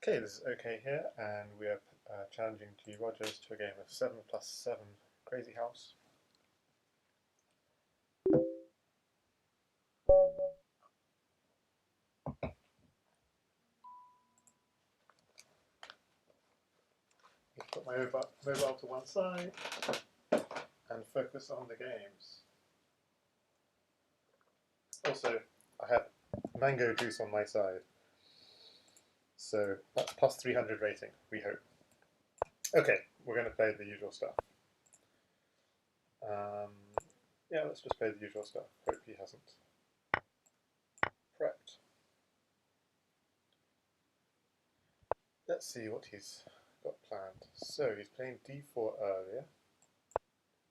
Okay, this is OK here, and we are challenging G. Rogers to a game of 7 plus 7 Crazyhouse. Just put my mobile to one side and focus on the games. Also, I have mango juice on my side, so that's plus 300 rating, we hope. Okay, we're going to play the usual stuff. Um, yeah, let's just play the usual stuff. Hope he hasn't prepped. Let's see what he's got planned. So he's playing d4 earlier,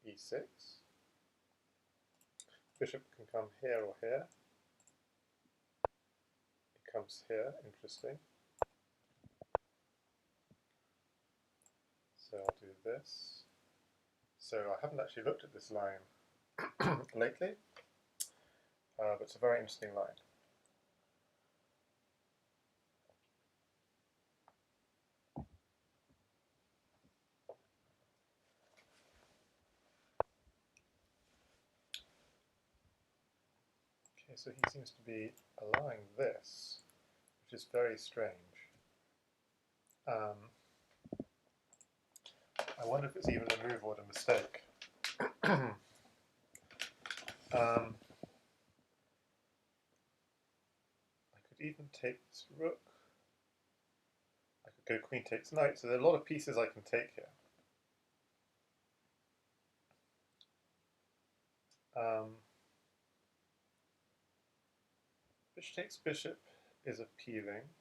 e6. Bishop can come here or here. It comes here, interesting. So I'll do this. So I haven't actually looked at this line lately, but it's a very interesting line. Okay, so he seems to be allowing this, which is very strange. I wonder if it's even a move or a mistake. I could even take this rook. I could go queen takes knight, so there are a lot of pieces I can take here. Bishop takes bishop is appealing.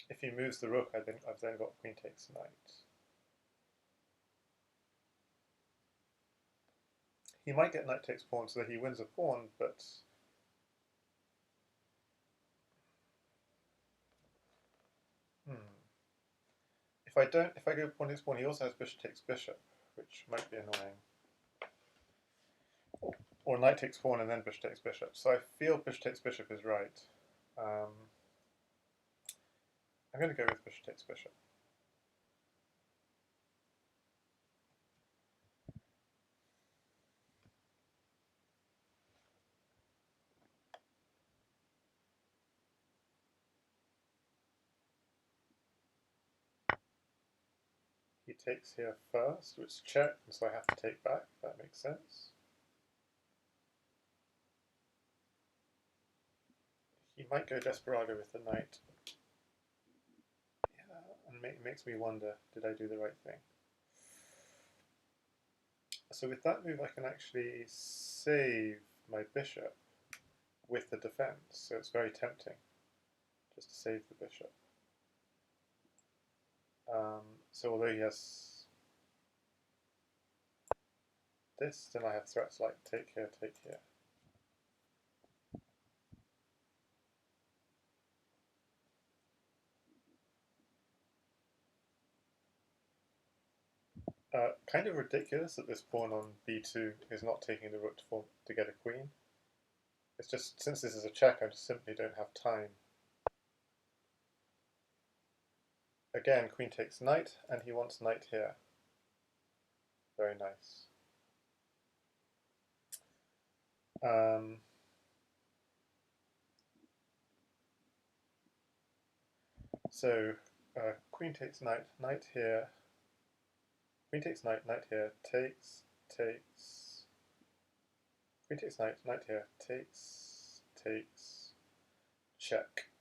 If he moves the rook, I've then got queen takes knight. He might get knight takes pawn so that he wins a pawn, but if I go pawn takes pawn, he also has bishop takes bishop, which might be annoying. Or knight takes pawn and then bishop takes bishop. So I feel bishop takes bishop is right. I'm going to go with bishop takes bishop. He takes here first, which check, and so I have to take back. That makes sense. He might go desperado with the knight. Yeah, and it makes me wonder, did I do the right thing? So with that move, I can actually save my bishop with the defense, so it's very tempting just to save the bishop. So although he has this, then I have threats like take here, take here. Kind of ridiculous that this pawn on b2 is not taking the rook to get a queen. It's just, since this is a check, I just simply don't have time. Again, queen takes knight, and he wants knight here. Very nice. So queen takes knight, knight here, queen takes knight, knight here, takes, takes, queen takes knight, knight here, takes, takes, check.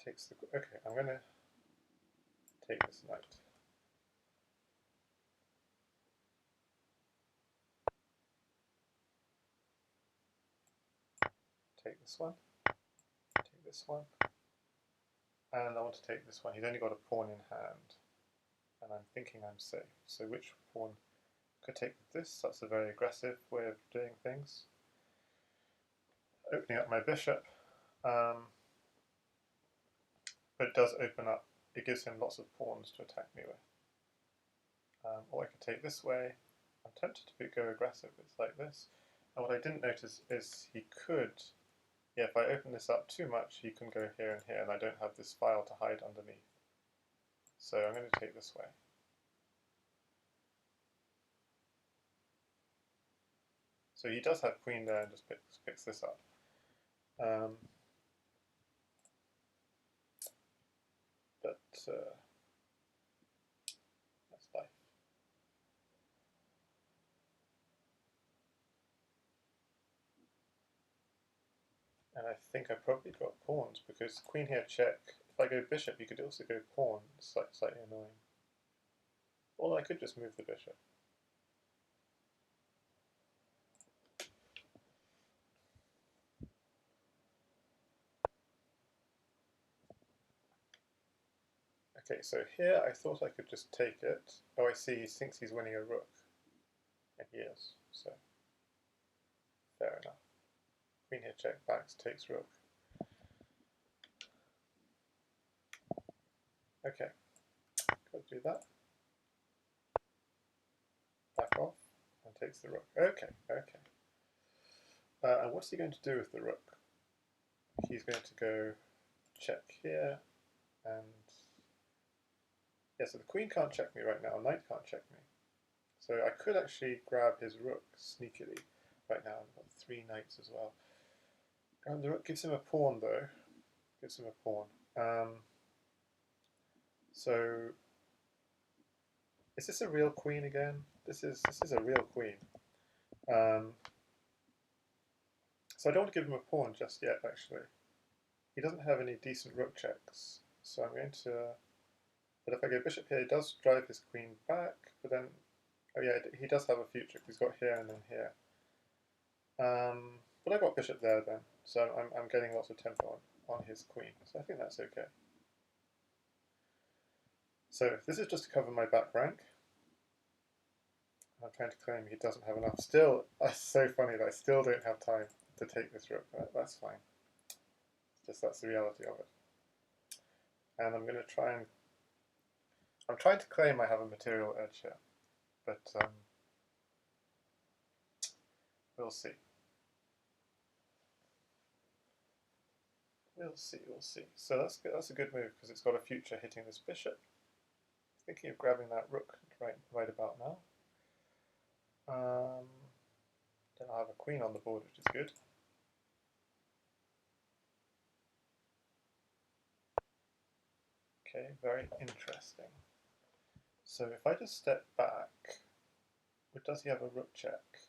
Takes the, okay, I'm going to take this knight. Take this one, take this one, and I want to take this one. He's only got a pawn in hand, and I'm thinking I'm safe. So which pawn could take this? That's a very aggressive way of doing things. Opening up my bishop, but it does open up, it gives him lots of pawns to attack me with. Or I could take this way. I'm tempted to go aggressive, it's like this. And what I didn't notice is he could, Yeah, if I open this up too much, he can go here and here, and I don't have this file to hide underneath. So I'm going to take this way. So he does have queen there and just picks this up. But that's life. And I think I probably got pawns because queen here check. If I go bishop, you could also go pawn. It's slightly annoying. Or I could just move the bishop. Okay, so here I thought I could just take it. Oh, I see, he thinks he's winning a rook. And he is, so fair enough. Queen here check, backs, takes rook. Okay, gotta do that. Back off, and takes the rook. Okay, okay. And what's he going to do with the rook? He's going to go check here, and yeah, so the queen can't check me right now, knight can't check me. So I could actually grab his rook sneakily right now. I've got 3 knights as well. And the rook gives him a pawn though. Gives him a pawn. So is this a real queen again? This is a real queen. So I don't want to give him a pawn just yet actually. He doesn't have any decent rook checks. So I'm going to, but if I go bishop here, he does drive his queen back, but then, oh yeah, he does have a future because he's got here and then here. But I got bishop there then, so I'm getting lots of tempo on his queen, so I think that's okay. So this is just to cover my back rank. I'm trying to claim he doesn't have enough. Still, it's so funny that I still don't have time to take this rook. That's fine. It's just that's the reality of it. And I'm going to try and... I'm trying to claim I have a material edge here, but we'll see. We'll see, we'll see. So that's good. That's a good move because it's got a future hitting this bishop. Thinking of grabbing that rook right about now. Then I'll have a queen on the board, which is good. Okay, very interesting. So if I just step back, does he have a rook check?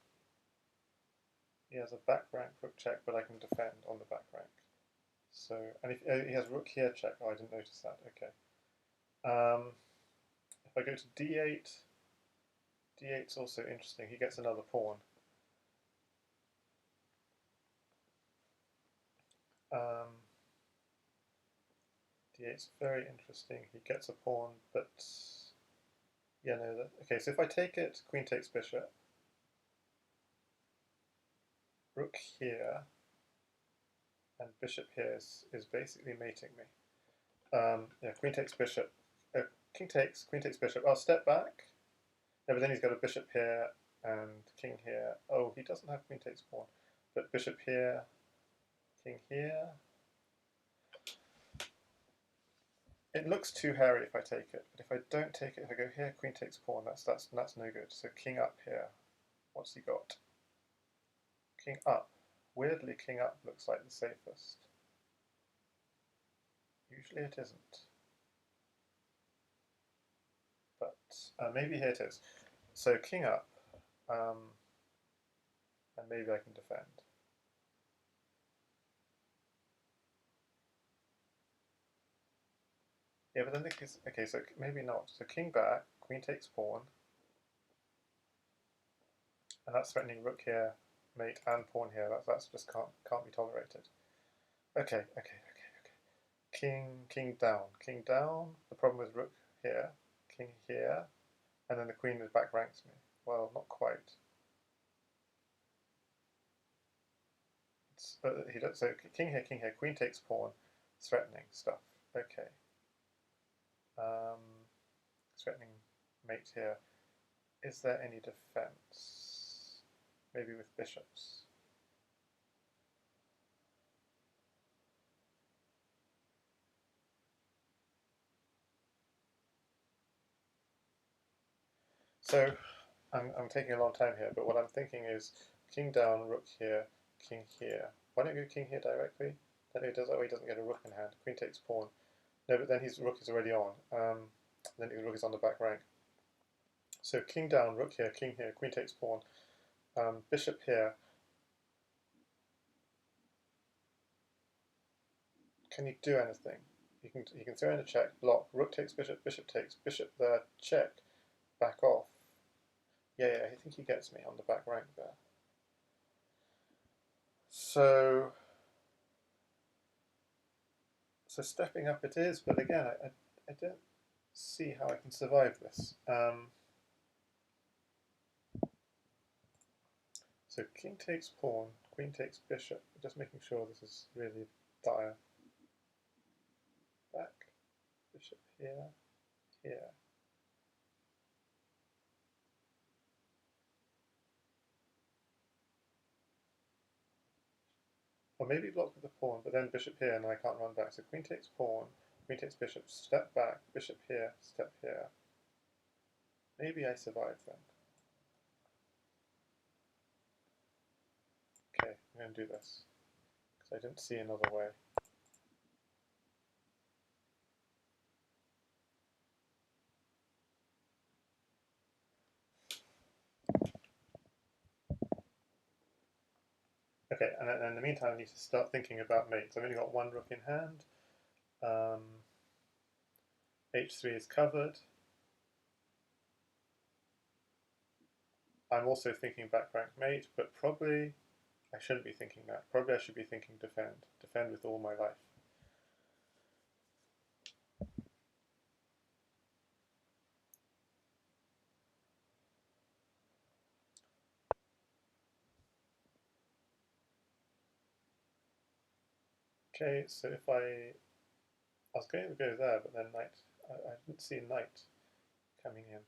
He has a back rank rook check, but I can defend on the back rank. So, and if he has rook here check, oh, I didn't notice that. Okay. If I go to d8, d8's also interesting. He gets another pawn. D8's very interesting. He gets a pawn, but yeah, no. Okay, so if I take it, queen takes bishop. Rook here, and bishop here is basically mating me. Yeah, queen takes bishop. King takes, queen takes bishop. I'll step back. Yeah, but then he's got a bishop here and king here. Oh, he doesn't have queen takes pawn, but bishop here, king here. It looks too hairy if I take it, but if I don't take it, if I go here, queen takes pawn, that's no good. So king up here. What's he got? King up. Weirdly, king up looks like the safest. Usually it isn't. But maybe here it is. So king up, and maybe I can defend. Yeah, but then the is okay. So maybe not. So king back, queen takes pawn, and that's threatening rook here, mate, and pawn here. That's just can't be tolerated. Okay. King down, king down. The problem with rook here, king here, and then the queen is back ranks me. Well, not quite. He does, so king here, queen takes pawn, threatening stuff. Okay. Threatening mate here. Is there any defense? Maybe with bishops. So I'm taking a long time here, but what I'm thinking is king down, rook here, king here. Why don't you go king here directly? Then he does that way. He doesn't get a rook in hand. Queen takes pawn. No, but then his rook is already on. Then his rook is on the back rank. So king down, rook here, king here, queen takes pawn. Bishop here. Can you do anything? You can throw in a check, block, rook takes bishop, bishop takes, bishop there, check, back off. Yeah, I think he gets me on the back rank there. So stepping up it is, but again, I don't see how I can survive this. So king takes pawn, queen takes bishop, just making sure this is really dire. Back, bishop here, here. Or maybe block with the pawn, but then bishop here, and I can't run back. So queen takes pawn, queen takes bishop, step back, bishop here, step here. Maybe I survive then. Okay, I'm going to do this, because I didn't see another way. Okay, and in the meantime I need to start thinking about mates. I've only got one rook in hand. H3 is covered. I'm also thinking back rank mate, but probably I shouldn't be thinking that. Probably I should be thinking defend. Defend with all my life. Okay, so if I was going to go there, but then knight, I didn't see knight coming in.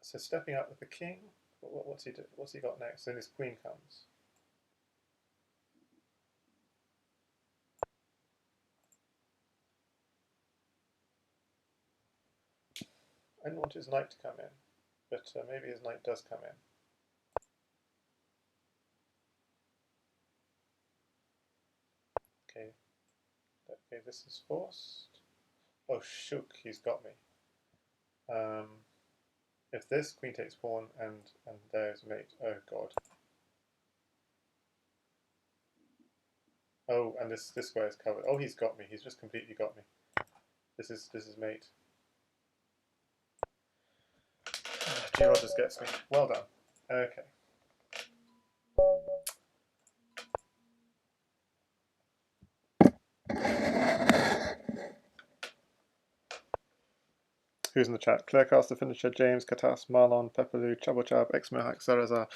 So stepping out with the king, what's he do? What's he got next? Then his queen comes. I didn't want his knight to come in, but maybe his knight does come in. Okay, this is forced. Oh, shook, he's got me. If this, queen takes pawn, and there's mate. Oh god. Oh, and this square is covered. Oh, he's got me. He's just completely got me. This is mate. G Rogers gets me. Well done. Okay. Who's in the chat? Clarecaster, Finisher, James, Katas, Marlon, Pepperloo, Chabochab, Ex-Mohawk, Sarazar,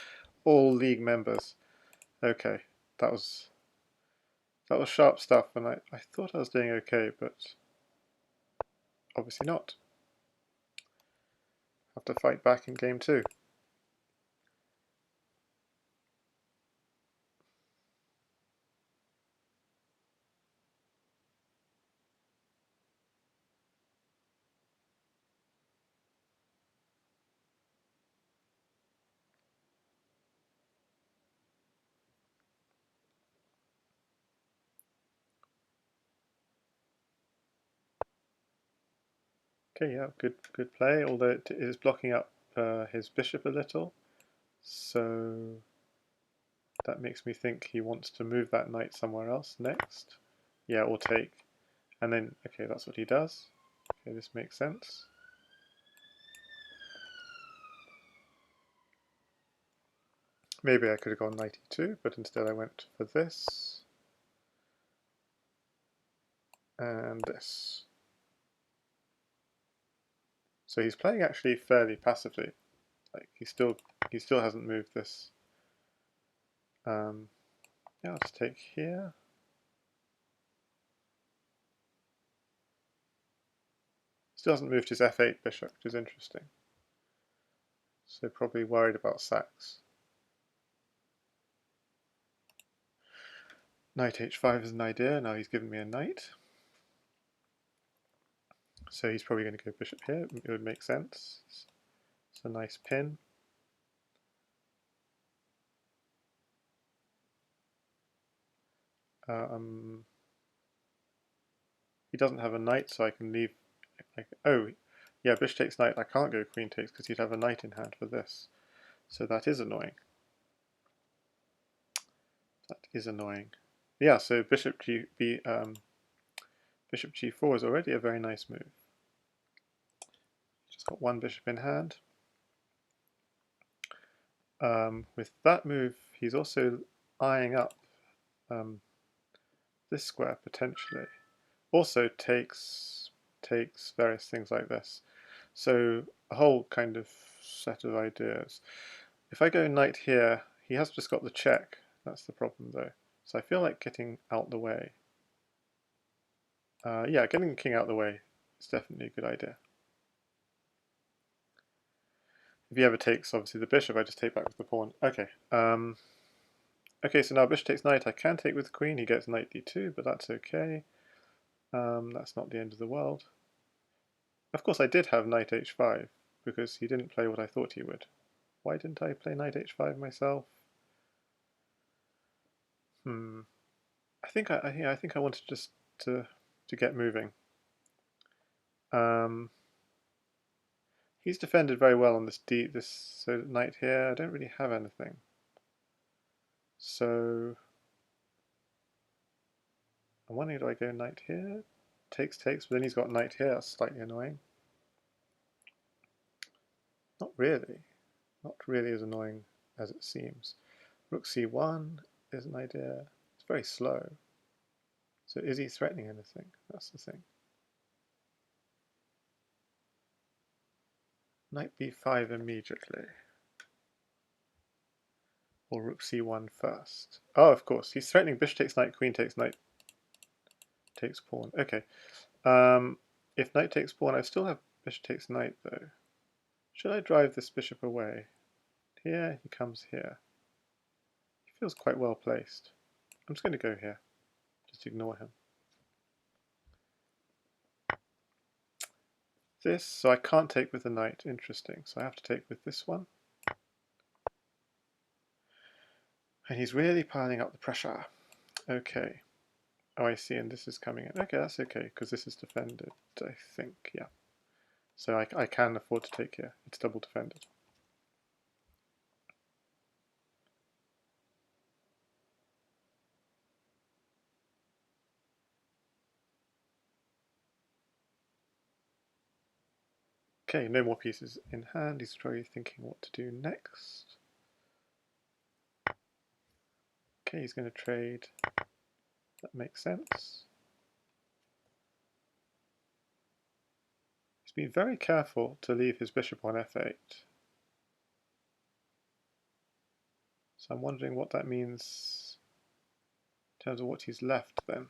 all league members. Okay, that was sharp stuff, and I thought I was doing okay, but obviously not. Have to fight back in game 2. Okay, yeah, good play, although it is blocking up his bishop a little, so that makes me think he wants to move that knight somewhere else next. Yeah, or take. And then, okay, that's what he does. Okay, this makes sense. Maybe I could have gone knight e2, but instead I went for this. And this. So he's playing actually fairly passively. Like he still hasn't moved this. Yeah, I'll just take here. Still hasn't moved his f8 bishop, which is interesting. So probably worried about sacks. Knight h5 is an idea. Now he's given me a knight. So he's probably going to go bishop here. It would make sense. It's a nice pin. He doesn't have a knight, so I can leave. Oh, yeah, bishop takes knight. I can't go queen takes because he'd have a knight in hand for this. So that is annoying. That is annoying. Yeah, so bishop bishop g4 is already a very nice move. Just got one bishop in hand. With that move, he's also eyeing up this square potentially. Also takes various things like this. So a whole kind of set of ideas. If I go knight here, he has just got the check. That's the problem though. So I feel like getting out the way. Yeah, getting the king out the way is definitely a good idea. If he ever takes, obviously, the bishop, I just take back with the pawn. Okay. Okay, so now bishop takes knight. I can take with the queen. He gets knight d2, but that's okay. That's not the end of the world. Of course, I did have knight h5 because he didn't play what I thought he would. Why didn't I play knight h5 myself? I think I wanted just to get moving. He's defended very well on this so knight here. I don't really have anything. So I'm wondering, do I go knight here? Takes, but then he's got knight here. That's slightly annoying. Not really. Not really as annoying as it seems. Rook c1 is an idea. It's very slow. So is he threatening anything? That's the thing. Knight b5 immediately. Or rook c1 first. Oh, of course. He's threatening bishop takes knight, queen takes knight, takes pawn. Okay. If knight takes pawn, I still have bishop takes knight, though. Should I drive this bishop away? Here, he comes here. He feels quite well placed. I'm just going to go here. Just ignore him. This, so I can't take with the knight. Interesting. So I have to take with this one. And he's really piling up the pressure. Okay. Oh, I see, and this is coming in. Okay, that's okay, because this is defended, I think, yeah. So I can afford to take here. It's double defended. Okay, no more pieces in hand. He's probably thinking what to do next. Okay, he's going to trade. That makes sense. He's been very careful to leave his bishop on f8. So I'm wondering what that means in terms of what he's left then.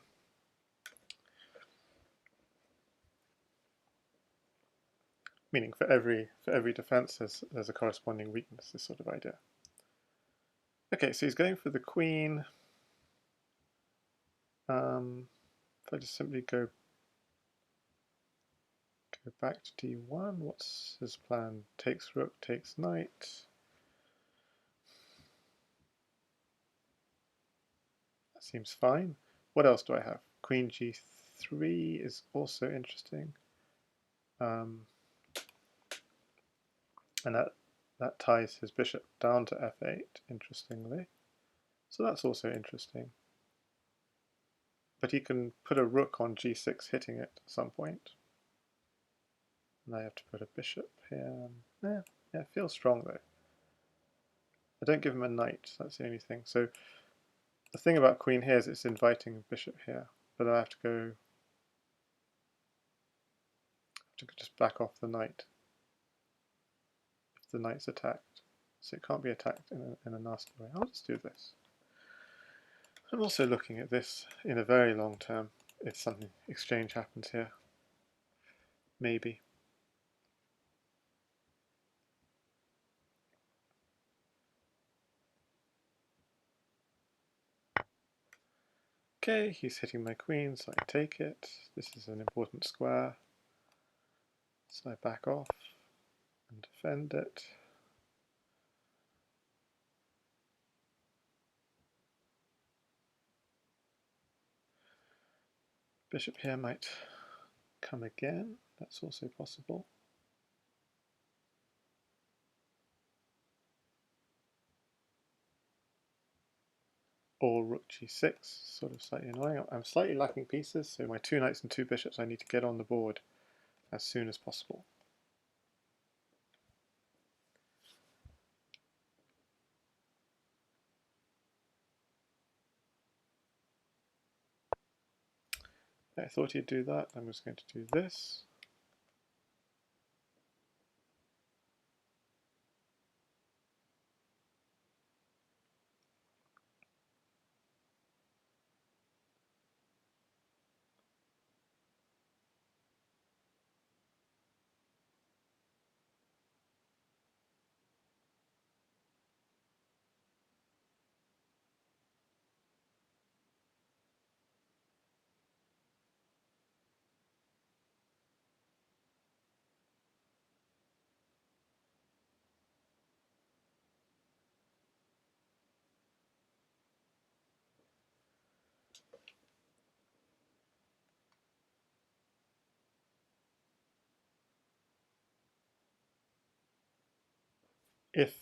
Meaning for every defense there's a corresponding weakness, this sort of idea. Okay, so he's going for the queen. If I just simply go back to d1, what's his plan? Takes rook, takes knight. That seems fine. What else do I have? Queen g3 is also interesting. And that ties his bishop down to f8, interestingly. So that's also interesting. But he can put a rook on g6 hitting it at some point. And I have to put a bishop here. Yeah, it feels strong though. I don't give him a knight, that's the only thing. So the thing about queen here is it's inviting a bishop here, but I have to just back off the knight if the knight's attacked. So it can't be attacked in a nasty way. I'll just do this. I'm also looking at this in a very long term if something exchange happens here. Maybe. Okay, he's hitting my queen, so I take it. This is an important square. So I back off and defend it. Bishop here might come again. That's also possible. Or rook g6, sort of slightly annoying. I'm slightly lacking pieces, so my 2 knights and 2 bishops I need to get on the board as soon as possible. I thought he'd do that. I'm just going to do this. If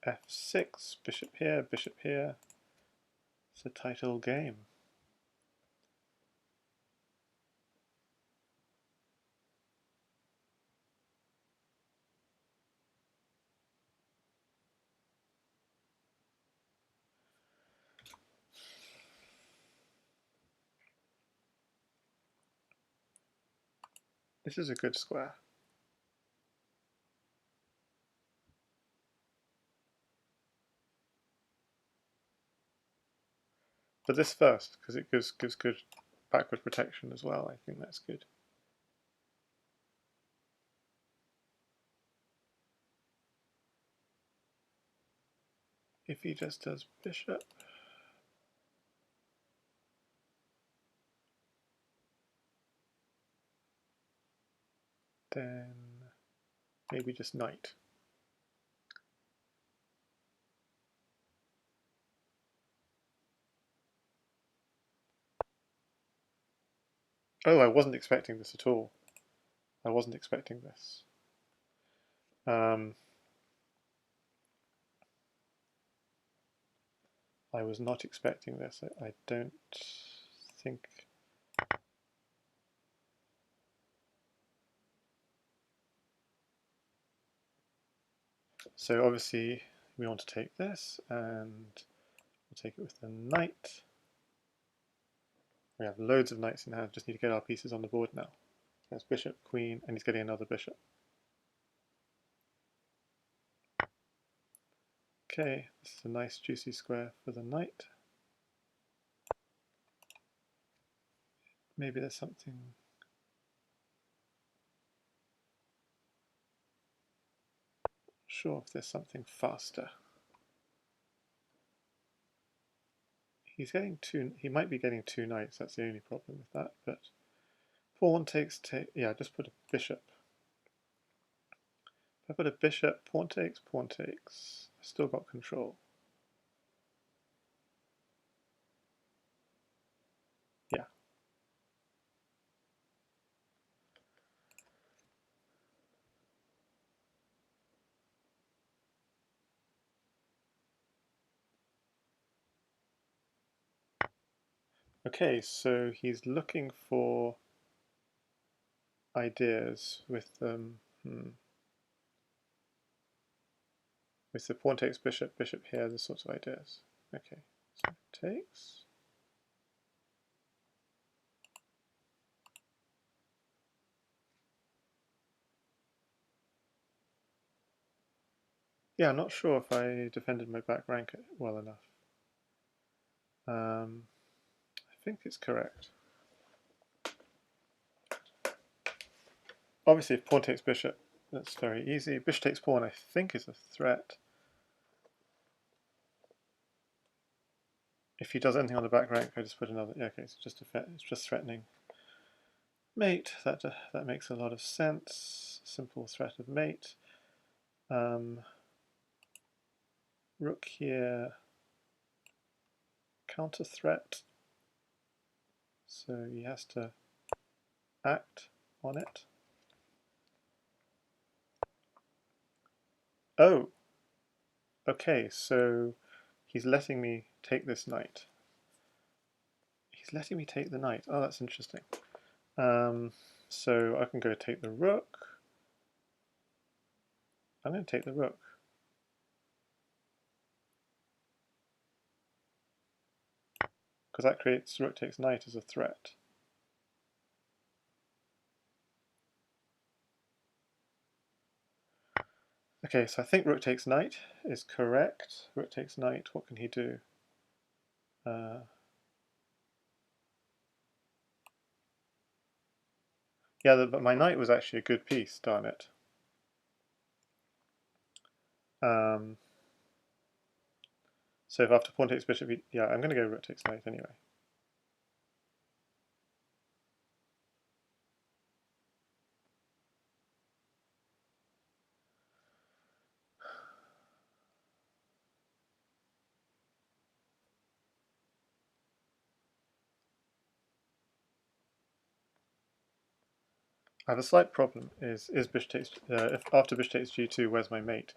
f6, bishop here, it's a title game. This is a good square. But this first, because it gives good backward protection as well. I think that's good. If he just does bishop, then maybe just knight. Oh, I wasn't expecting this at all. I wasn't expecting this. I was not expecting this. I don't think... So obviously we want to take this, and we'll take it with the knight. We have loads of knights in hand, just need to get our pieces on the board now. There's bishop, queen, and he's getting another bishop. Okay, this is a nice juicy square for the knight. Maybe there's something... Sure, if there's something faster. He's getting he might be getting 2 knights, that's the only problem with that, but pawn takes, yeah, just put a bishop. If I put a bishop, pawn takes, I've still got control. Yeah. Okay, so he's looking for ideas with with the pawn takes bishop, bishop here, the sorts of ideas. Okay, so takes. Yeah, I'm not sure if I defended my back rank well enough. I think it's correct. Obviously, if pawn takes bishop, that's very easy. Bishop takes pawn, I think, is a threat. If he does anything on the back rank, I just put another. Yeah, okay, it's just threatening. Mate, that makes a lot of sense. Simple threat of mate. Rook here, counter threat. So he has to act on it. Oh, okay, so he's letting me take this knight. He's letting me take the knight. Oh, that's interesting. So I can go take the rook. I'm going to take the rook. Because that creates rook takes knight as a threat. Okay, so I think rook takes knight is correct. Rook takes knight, what can he do? Yeah, but my knight was actually a good piece, darn it. So if after pawn takes bishop, yeah, I'm going to go rook takes knight anyway. I have a slight problem. Is bishop takes if after bishop takes g2, where's my mate?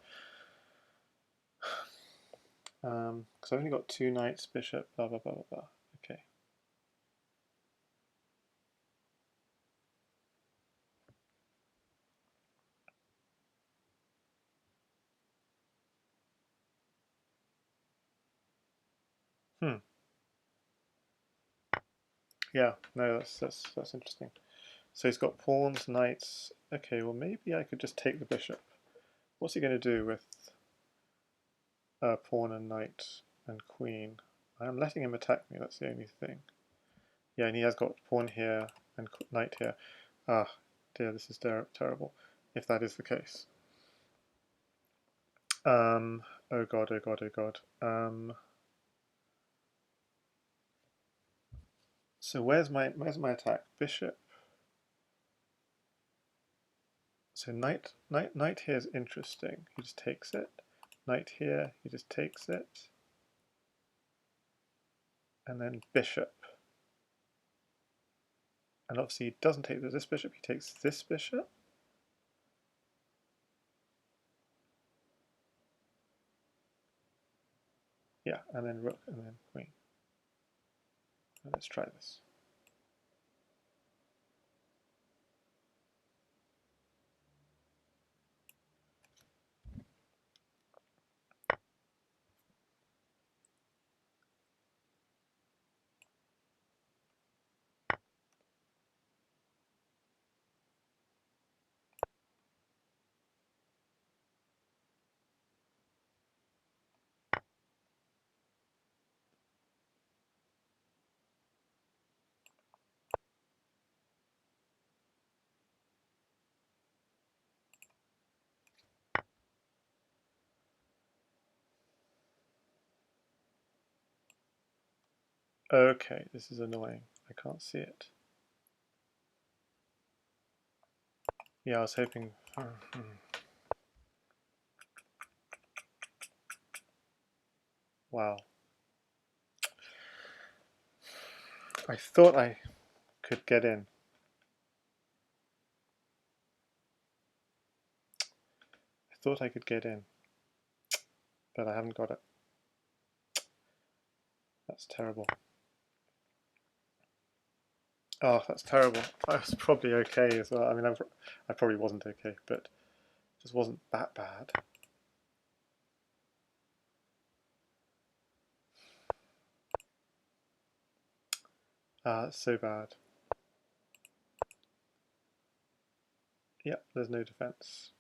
Because I've only got two knights, bishop, blah blah blah blah blah. Okay. Yeah, no, that's interesting. So he's got pawns, knights. Okay, well maybe I could just take the bishop. What's he going to do with pawn and knight and queen? I'm letting him attack me, that's the only thing. Yeah, and he has got pawn here and knight here. Ah, dear, this is terrible, if that is the case. Oh god, oh god, oh god. So where's my attack? Bishop. So knight here is interesting. He just takes it. Knight here, he just takes it. And then bishop. And obviously he doesn't take this bishop, he takes this bishop. Yeah, and then rook and then queen. And let's try this. Okay, this is annoying. I can't see it. Yeah, I was hoping. Wow. I thought I could get in. I thought I could get in, but I haven't got it. That's terrible. Oh, that's terrible. I was probably okay as well. I mean, I probably wasn't okay, but it just wasn't that bad. It's so bad. Yep, there's no defense.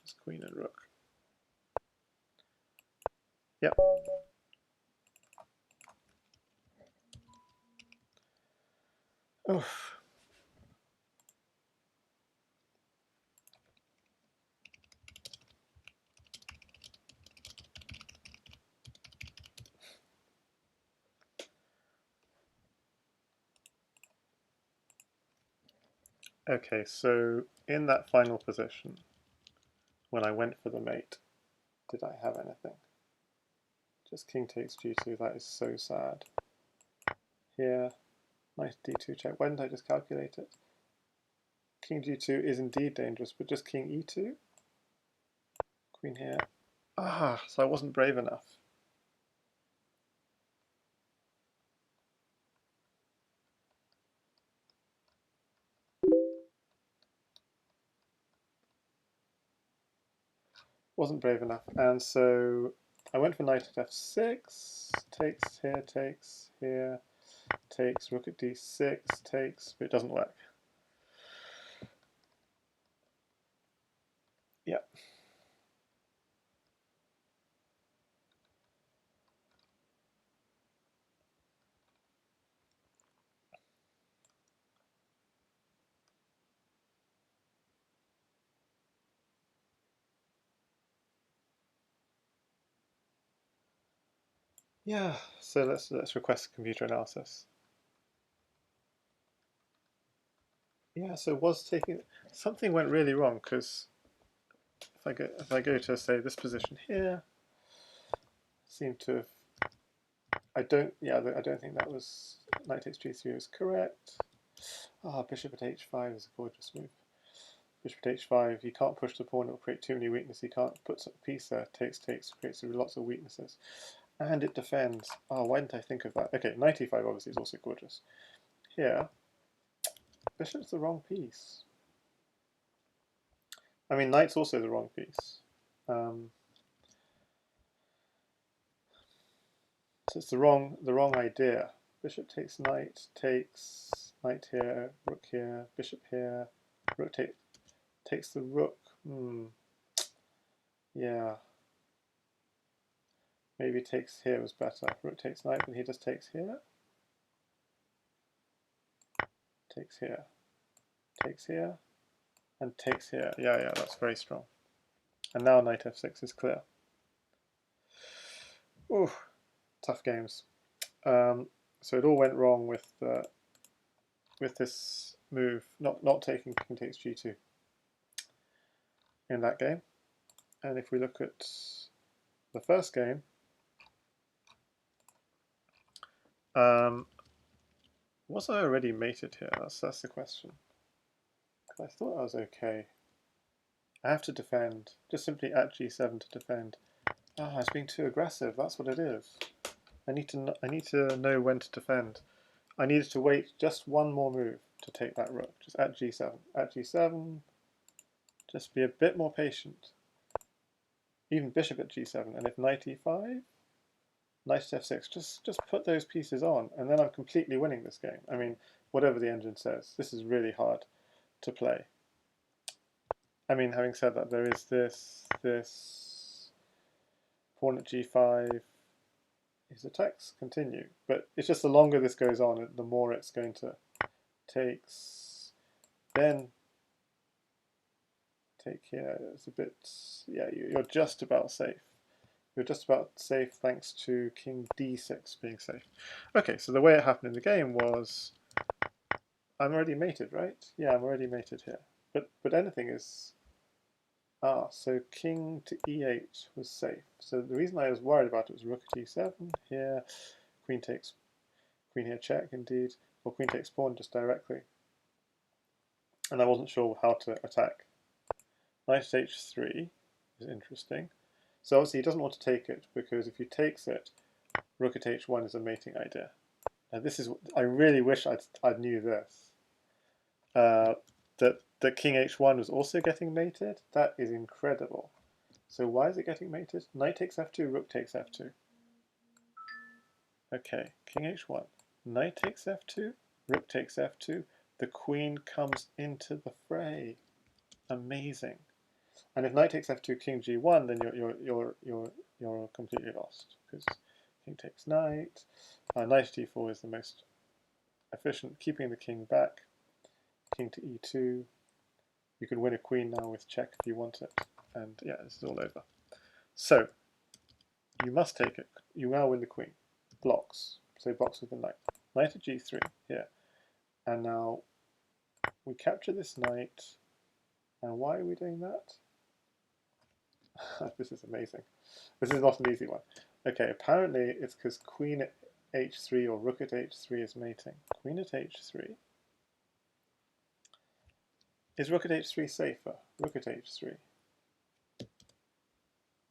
Just queen and rook. Yep. Oof. Okay, so in that final position, when I went for the mate, did I have anything? Just king takes g2, that is so sad. Here, knight d2 check. Why didn't I just calculate it? King g2 is indeed dangerous, but just king e2? Queen here. Ah, so I wasn't brave enough. Wasn't brave enough, and so I went for knight at f6, takes here, takes here, takes, rook at d6, takes, but it doesn't work. Yeah. Yeah, so let's request computer analysis. Yeah, so was taking something went really wrong because if I go to say this position here, seem to have I don't think that was knight takes g3 was correct. Ah, bishop at h5 is a gorgeous move. Bishop at h5, you can't push the pawn, it will create too many weaknesses. You can't put a piece there, takes, creates lots of weaknesses. And it defends. Oh, why didn't I think of that? Okay, knight e5 obviously is also gorgeous. Here, bishop's the wrong piece. I mean, knight's also the wrong piece. So it's the wrong idea. Bishop takes, knight here, rook here, bishop here, rook takes the rook. Yeah. Maybe takes here was better. Rook takes knight, but he just takes here. Takes here. Takes here. And takes here. Yeah, that's very strong. And now knight f6 is clear. Ooh, tough games. So it all went wrong with this move, not taking king takes g2 in that game. And if we look at the first game, was I already mated here? That's the question. I thought I was okay. I have to defend, just simply at g7 to defend. Ah, it's being too aggressive. That's what it is. I need to know when to defend. I needed to wait just one more move to take that rook. Just at g7. At g7. Just be a bit more patient. Even bishop at g7. And if knight e5, knight at f6. Just put those pieces on, and then I'm completely winning this game. I mean, whatever the engine says, this is really hard to play. I mean, having said that, there is this pawn at g5. His attacks continue, but it's just the longer this goes on, the more it's going to takes. Then take here. It's a bit, yeah. You're just about safe. You're just about safe thanks to king d6 being safe. Okay, so the way it happened in the game was, I'm already mated, right? Yeah, I'm already mated here. But anything is. Ah, so king to e8 was safe. So the reason I was worried about it was rook at e7 here, queen takes, queen here check indeed, or queen takes pawn just directly. And I wasn't sure how to attack. Knight at h3 is interesting. So obviously he doesn't want to take it, because if he takes it, rook at h1 is a mating idea. Now this is, I really wish I knew this. That king h1 was also getting mated. That is incredible. So why is it getting mated? Knight takes f2, rook takes f2. Okay, king h1. Knight takes f2, rook takes f2. The queen comes into the fray. Amazing. And if knight takes f2, king g1, then you're completely lost, because king takes knight. Knight d4 is the most efficient, keeping the king back. King to e2. You can win a queen now with check if you want it. And yeah, this is all over. So, you must take it. You now win the queen. Blocks. So blocks with the knight. Knight at g3 here. And now we capture this knight, and why are we doing that? This is amazing. This is not an easy one. Okay, apparently it's because queen at h3 or rook at h3 is mating. Queen at h3. Is rook at h3 safer? Rook at h3.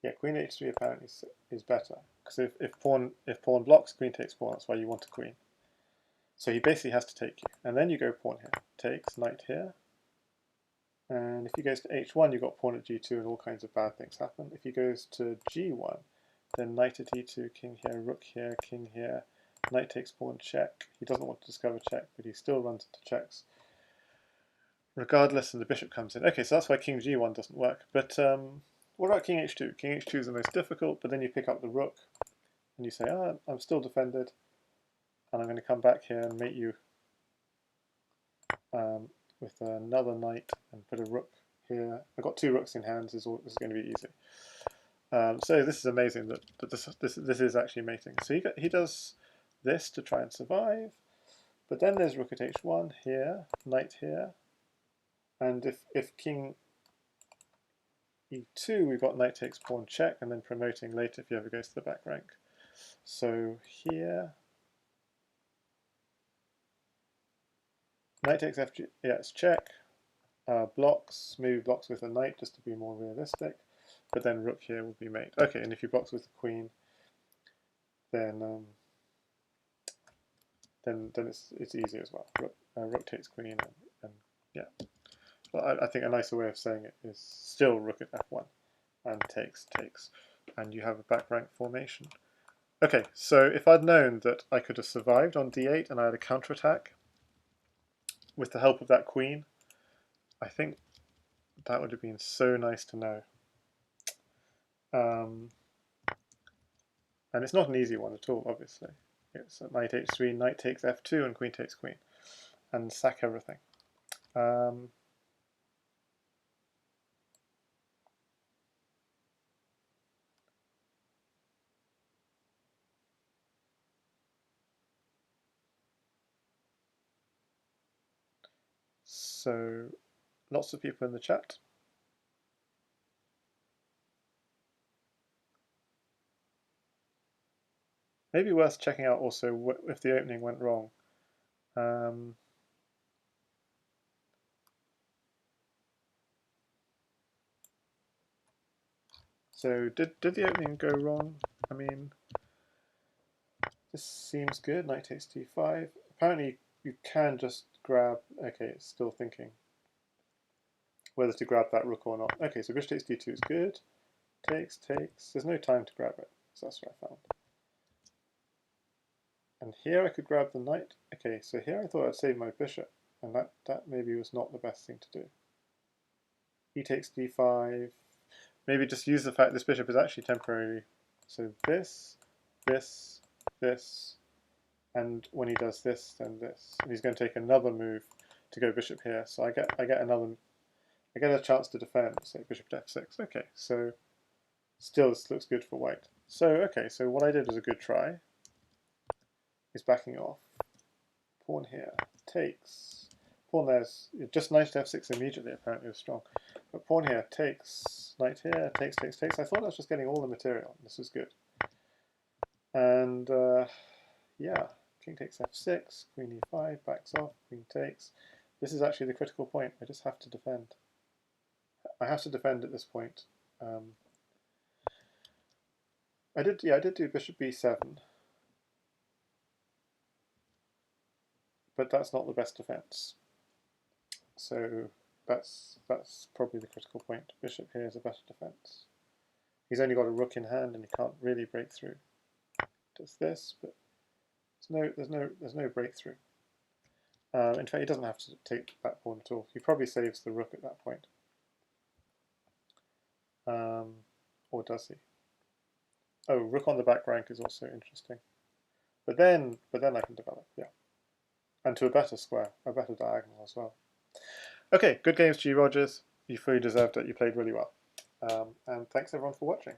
Yeah, queen h3 apparently is better. Because if pawn blocks, queen takes pawn. That's why you want a queen. So he basically has to take you. And then you go pawn here. Takes, knight here. And if he goes to h1, you've got pawn at g2 and all kinds of bad things happen. If he goes to g1, then knight at e2, king here, rook here, king here. Knight takes pawn, check. He doesn't want to discover check, but he still runs into checks. Regardless, and the bishop comes in. Okay, so that's why king g1 doesn't work. But what about king h2? King h2 is the most difficult, but then you pick up the rook, and you say, I'm still defended, and I'm going to come back here and mate you with another knight and put a rook here. I've got two rooks in hand. This is going to be easy. So this is amazing that this is actually mating. So he does this to try and survive, but then there's rook at h1 here, knight here, and if king e2, we've got knight takes pawn check, and then promoting later if he ever goes to the back rank. So here, knight takes fg, yeah, it's check. Blocks, maybe blocks with a knight just to be more realistic, but then rook here will be mate. Okay, and if he blocks with the queen, then it's easy as well. Rook takes queen, and yeah. Well, I think a nicer way of saying it is still rook at f1, and takes, and you have a back rank formation. Okay, so if I'd known that I could have survived on d8 and I had a counterattack with the help of that queen, I think that would have been so nice to know. And it's not an easy one at all, obviously. It's knight h3, knight takes f2, and queen takes queen, and sack everything. So, lots of people in the chat. Maybe worth checking out also if the opening went wrong. So did the opening go wrong? I mean, this seems good. Knight takes d5. Apparently you can just grab. Okay, it's still thinking whether to grab that rook or not. Okay, so bishop takes d2 is good. Takes. There's no time to grab it. So that's what I found. And here I could grab the knight. Okay, so here I thought I'd save my bishop, and that maybe was not the best thing to do. He takes d5. Maybe just use the fact this bishop is actually temporary. So this, and when he does this, then this, and he's going to take another move to go bishop here. So I get a chance to defend. Say bishop to f6. Okay, so still this looks good for white. So okay, so what I did was a good try. He's backing off. Pawn here takes. Pawn there's just knight to f6 immediately. Apparently was strong, but pawn here takes. Knight here takes. I thought I was just getting all the material. This was good. And yeah, king takes f6, queen e5, backs off, queen takes. This is actually the critical point. I just have to defend. I have to defend at this point. I did do bishop b7, but that's not the best defense. So that's probably the critical point. Bishop here is a better defense. He's only got a rook in hand, and he can't really break through. Does this, but there's no breakthrough. In fact, he doesn't have to take that pawn at all. He probably saves the rook at that point. Or does he? Oh, rook on the back rank is also interesting. But then I can develop, yeah. And to a better square, a better diagonal as well. Okay, good games, G. Rogers. You fully deserved it. You played really well. And thanks everyone for watching.